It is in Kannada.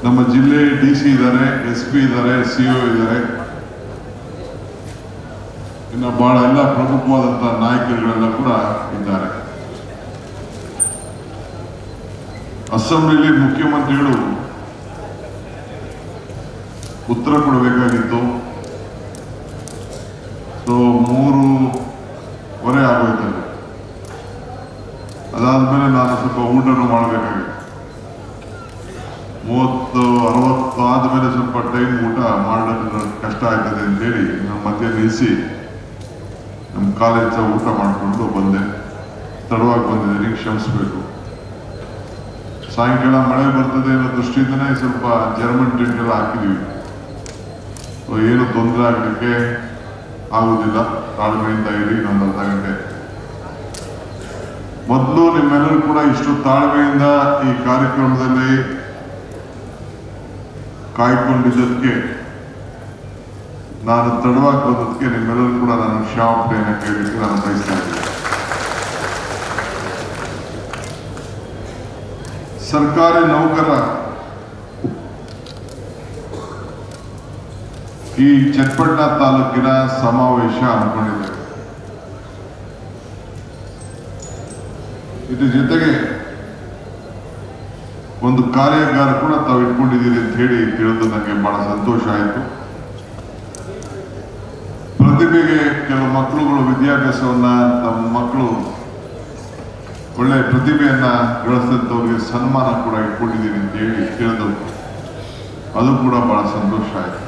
ನಮ್ಮ ಜಿಲ್ಲೆ DC ಇದ್ದಾರೆ, SP ಇದ್ದಾರೆ, CO ಇದ್ದಾರೆ, ಇನ್ನು ಬಹಳ ಎಲ್ಲ ಪ್ರಮುಖವಾದಂತಹ ನಾಯಕರುಗಳೆಲ್ಲ ಕೂಡ ಇದ್ದಾರೆ. ಅಸೆಂಬ್ಲಿಲಿ ಮುಖ್ಯಮಂತ್ರಿಗಳು ಉತ್ತರ ಕೊಡಬೇಕಾಗಿತ್ತು. ಸೊ 3:15 ಆಗೋಯ್ತದೆ. ಅದಾದ್ಮೇಲೆ ನಾನು ಸ್ವಲ್ಪ ಊಟನೂ ಮಾಡಬೇಕಾಗಿತ್ತು. 30-60 ಆದ್ಮೇಲೆ ಸ್ವಲ್ಪ ಟೈಮ್ ಊಟ ಮಾಡೋದು ಕಷ್ಟ ಆಗ್ತದೆ ಅಂತೇಳಿ ನಾನು ಮಧ್ಯೆ ನಿಲ್ಲಿಸಿ ನಮ್ಮ ಕಾಲೇಜ್ ಊಟ ಮಾಡಿಕೊಂಡು ಬಂದೆ. ತಡವಾಗಿ ಬಂದಿದ್ದೀನಿ, ಕ್ಷಮಿಸಬೇಕು. ಸಾಯಂಕಾಲ ಮಳೆ ಬರ್ತದೆ ಅನ್ನೋ ದೃಷ್ಟಿಯಿಂದನೇ ಸ್ವಲ್ಪ ಜರ್ಮನ್ ಟೆಂಟ್ ಎಲ್ಲ ಹಾಕಿದೀವಿ. ಏನು ತೊಂದರೆ ಆಗಲಿಕ್ಕೆ ಆಗುವುದಿಲ್ಲ, ತಾಳ್ಮೆಯಿಂದ ಇರಿ. ಇನ್ನೊಂದು ಅರ್ಧ ಗಂಟೆ ಮೊದಲು ನಿಮ್ಮೆಲ್ಲರೂ ಕೂಡ ಇಷ್ಟು ತಾಳ್ಮೆಯಿಂದ ಈ ಕಾರ್ಯಕ್ರಮದಲ್ಲಿ ಕಾಯ್ಕೊಂಡಿದ್ದಕ್ಕೆ, ನಾನು ತಡವಾಗಿ ಬಂದದಕ್ಕೆ ನಿಮ್ಮೆಲ್ಲರೂ ಕೂಡ ನಾನು ಕ್ಷಮಾಪಣೆಯನ್ನು ಕೇಳಲಿಕ್ಕೆ ನಾನು ಬಯಸ್ತಾ ಇದ್ದೀನಿ. ಸರ್ಕಾರಿ ನೌಕರ ಈ ಚನ್ನಪಟ್ಟಣ ತಾಲೂಕಿನ ಸಮಾವೇಶ ಹಮ್ಮಿಕೊಂಡಿದೆ. ಇದ್ರ ಜೊತೆಗೆ ಒಂದು ಕಾರ್ಯಾಗಾರ ಕೂಡ ತಾವು ಇಟ್ಕೊಂಡಿದ್ದೀರಿ ಅಂತ ಹೇಳಿ ತಿಳಿದು ನನಗೆ ಬಹಳ ಸಂತೋಷ ಆಯಿತು. ಪ್ರತಿಭೆಗೆ ಕೆಲವು ಮಕ್ಕಳುಗಳು ವಿದ್ಯಾಭ್ಯಾಸವನ್ನ, ತಮ್ಮ ಮಕ್ಕಳು ಒಳ್ಳೆ ಪ್ರತಿಭೆಯನ್ನ ಗಳಿಸಿದಂಥವ್ರಿಗೆ ಸನ್ಮಾನ ಕೂಡ ಇಟ್ಕೊಂಡಿದ್ದೀನಿ ಅಂತ ಹೇಳಿ ತಿಳಿದು ಅದು ಕೂಡ ಬಹಳ ಸಂತೋಷ ಆಯಿತು.